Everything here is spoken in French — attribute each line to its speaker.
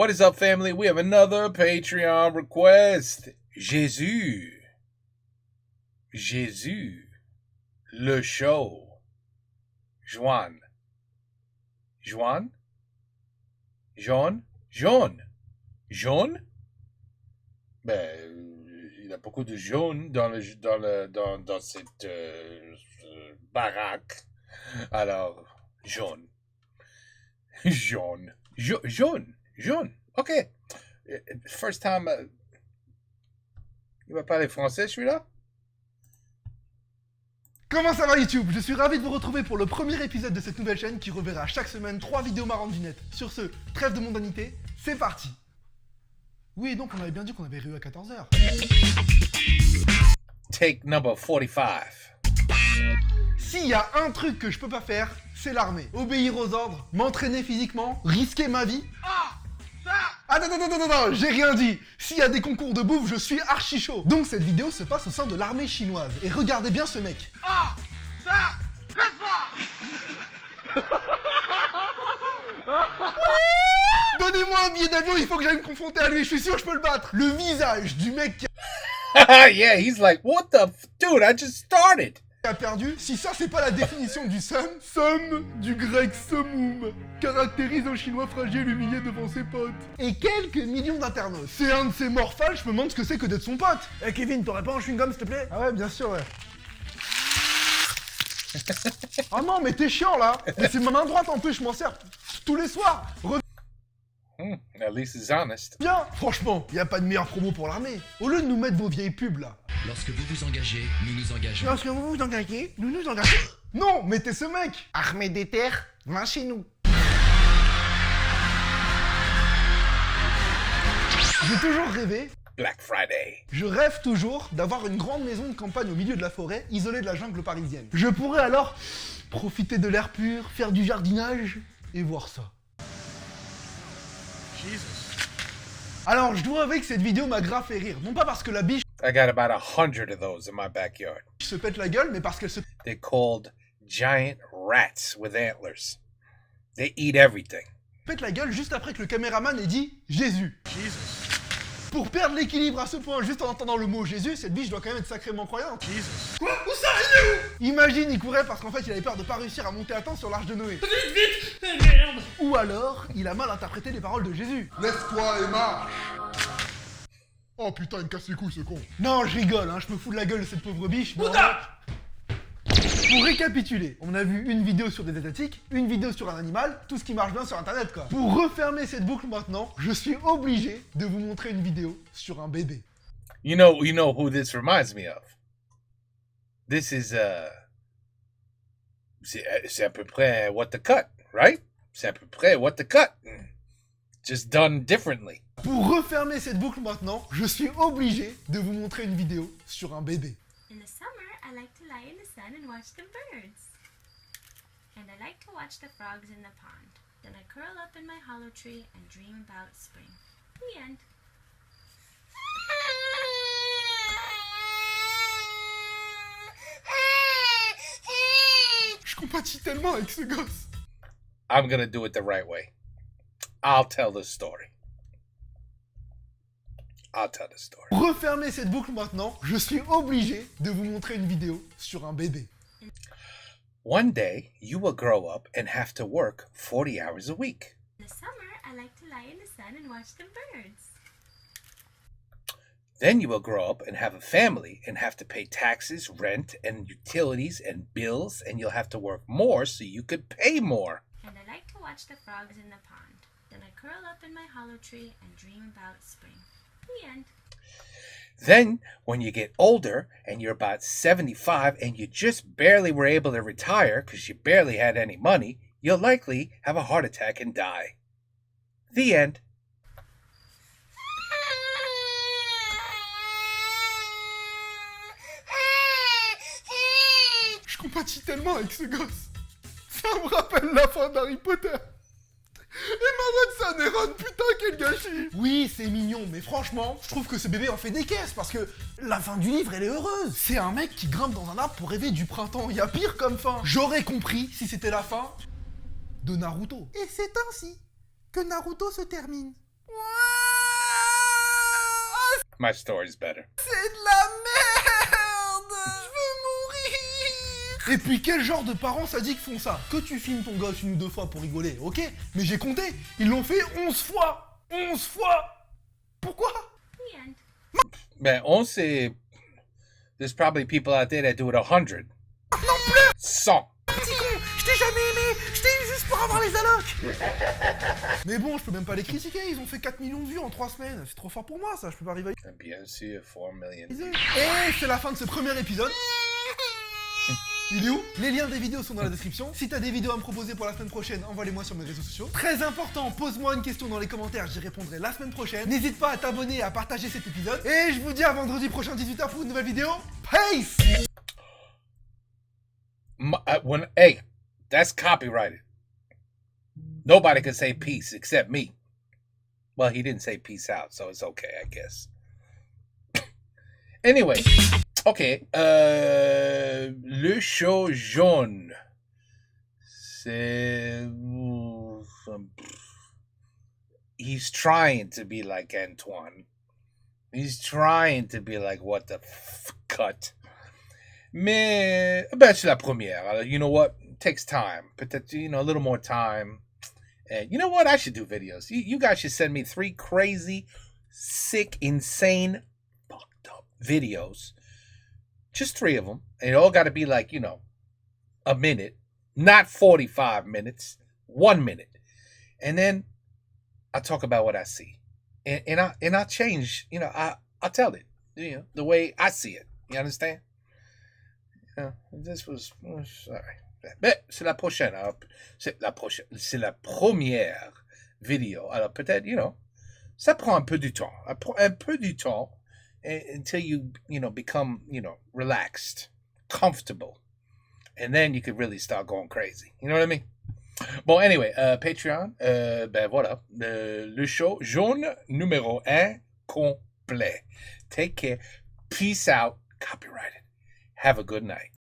Speaker 1: What is up, family? We have another Patreon request. Jésus. Jésus. Le show. Juan. Juan? Jaune? Jaune. Jaune? Ben, il y a beaucoup de jaunes dans cette baraque. Alors, jaune. Jaune. Jaune. Jaune. OK. First time. Il va parler français, celui-là?
Speaker 2: Comment ça va YouTube? Je suis ravi de vous retrouver pour le premier épisode de cette nouvelle chaîne qui reverra chaque semaine 3 vidéos marrantes du net. Sur ce, trêve de mondanité, c'est parti. Oui, donc on avait bien dit qu'on avait réu à 14h.
Speaker 1: Take number 45.
Speaker 2: S'il y a un truc que je peux pas faire, c'est l'armée. Obéir aux ordres, m'entraîner physiquement, risquer ma vie. Non, j'ai rien dit. S'il y a des concours de bouffe, je suis archi chaud. Donc cette vidéo se passe au sein de l'armée chinoise. Et regardez bien ce mec. Donnez-moi un billet d'avion, il faut que j'aille me confronter à lui, je suis sûr que je peux le battre. Le visage du mec qui
Speaker 1: Yeah, he's like, what the dude, I just started.
Speaker 2: a perdu, si ça c'est pas la définition du somme du grec summum, caractérise un chinois fragile humilié devant ses potes. Et quelques millions d'internautes. C'est un de ces morphales, je me demande ce que c'est que d'être son pote. Eh Kevin, t'aurais pas un chewing-gum s'il te plaît? Ah ouais, bien sûr, ouais. Oh non, mais t'es chiant là. Mais c'est ma main droite en plus, je m'en sers tous les soirs.
Speaker 1: At least he's honest.
Speaker 2: Bien, franchement, y a pas de meilleure promo pour l'armée. Au lieu de nous mettre vos vieilles pubs là.
Speaker 3: Lorsque vous vous engagez, nous nous engageons.
Speaker 2: Lorsque vous vous engagez, nous nous engageons. Non, mettez ce mec. Armée des terres, viens chez nous. J'ai toujours rêvé,
Speaker 1: Black Friday.
Speaker 2: je rêve toujours d'avoir une grande maison de campagne au milieu de la forêt, isolée de la jungle parisienne. Je pourrais alors profiter de l'air pur, faire du jardinage et voir ça. Alors, je dois avouer que cette vidéo m'a grave fait rire. Non pas parce que la biche
Speaker 1: I got about 100 of those in my backyard.
Speaker 2: se pète la gueule, mais parce qu'elle se
Speaker 1: They're called giant rats with antlers. They eat everything.
Speaker 2: pète la gueule juste après que le caméraman ait dit Jésus. Pour perdre l'équilibre à ce point, juste en entendant le mot Jésus, cette biche doit quand même être sacrément croyante. Quoi? Où ça? Il est où? Imagine, il courait parce qu'en fait, il avait peur de pas réussir à monter à temps sur l'arche de Noé. Vite! Merde! Ou alors, il a mal interprété les paroles de Jésus. Lève-toi et marche! Oh putain, il me casse les couilles ce con. Non, je rigole, hein, je me fous de la gueule de cette pauvre biche. Mais pour récapituler, on a vu une vidéo sur des Asiatiques, une vidéo sur un animal, tout ce qui marche bien sur internet quoi. Pour refermer cette boucle maintenant, je suis obligé de vous montrer une vidéo sur un bébé.
Speaker 1: You know who this reminds me of. This is c'est à peu près What the Cut, right? C'est à peu près What the Cut. Just done differently.
Speaker 2: Pour refermer cette boucle maintenant, je suis obligé de vous montrer une vidéo sur un bébé.
Speaker 4: In the summer, I like to lie in the sun and watch the birds. And I like to watch the frogs in the pond. Then I curl up in my hollow tree and dream about spring. The end.
Speaker 2: Je compatis tellement avec ce gosse.
Speaker 1: I'm gonna do it the right way. I'll tell the story.
Speaker 2: Pour refermer cette boucle maintenant, je suis obligé de vous montrer une vidéo sur un bébé.
Speaker 1: One day, you will grow up and have to work 40 hours a week.
Speaker 4: In the summer, I like to lie in the sun and watch the birds.
Speaker 1: Then you will grow up and have a family and have to pay taxes, rent, and utilities and bills, and you'll have to work more so you could pay more.
Speaker 4: And I like to watch the frogs in the pond. Then I curl up in my hollow tree and dream about spring. The end.
Speaker 1: Then, when you get older and you're about 75 and you just barely were able to retire because you barely had any money, you'll likely have a heart attack and die. The end.
Speaker 2: Je compatis tellement avec ce gosse. Ça me rappelle la fin d'Harry Potter. Et Maman de Sanéron, putain quel gâchis. Oui, c'est mignon, mais franchement, je trouve que ce bébé en fait des caisses, parce que la fin du livre, elle est heureuse. C'est un mec qui grimpe dans un arbre pour rêver du printemps. Il y a pire comme fin. J'aurais compris si c'était la fin de Naruto. Et c'est ainsi que Naruto se termine.
Speaker 1: My story's better.
Speaker 2: C'est de la merde. Je veux mourir. Et puis quel genre de parents sadiques font ça? Que tu filmes ton gosse 1 ou 2 fois pour rigoler, ok? Mais j'ai compté, ils l'ont fait 11 fois. 11 fois. Pourquoi?
Speaker 4: The end.
Speaker 1: Man, on say there's probably people out there that do it 100.
Speaker 2: Non plus.
Speaker 1: 100.
Speaker 2: Petit con, je t'ai jamais aimé, je t'ai eu juste pour avoir les allocs. Mais bon, je peux même pas les critiquer, ils ont fait 4 millions de vues en 3 semaines. C'est trop fort pour moi ça, je peux pas rivaliser.
Speaker 1: Bien sûr, 4 million.
Speaker 2: Et c'est la fin de ce premier épisode. Il est où? Les liens des vidéos sont dans la description. Si t'as des vidéos à me proposer pour la semaine prochaine, envoie-les-moi sur mes réseaux sociaux. Très important, pose-moi une question dans les commentaires, j'y répondrai la semaine prochaine. N'hésite pas à t'abonner et à partager cet épisode. Et je vous dis à vendredi prochain 18h pour une nouvelle vidéo. Peace!
Speaker 1: Hey, that's copyrighted. Nobody can say peace except me. Well, he didn't say peace out, so it's okay, I guess. Anyway, okay. Le show jaune. C'est... He's trying to be like Antoine. He's trying to be like what the cut. Mais, ben, c'est la première. You know what? It takes time. Peut-être, a little more time. And you know what? I should do videos. You guys should send me 3 crazy, sick, insane, fucked up videos. Just 3 of them. And it all got to be like, a minute. Not 45 minutes. 1 minute. And then I'll talk about what I see. And I'll change, I'll tell it, the way I see it. You understand? This was sorry. Mais c'est la prochaine. Alors, c'est la première vidéo. Alors peut-être, ça prend un peu du temps. Un peu du temps until you, become, relaxed, comfortable. And then you could really start going crazy. You know what I mean? Bon, anyway, Patreon, ben voilà. Le show jaune numéro 1 complet. Take care. Peace out. Copyrighted. Have a good night.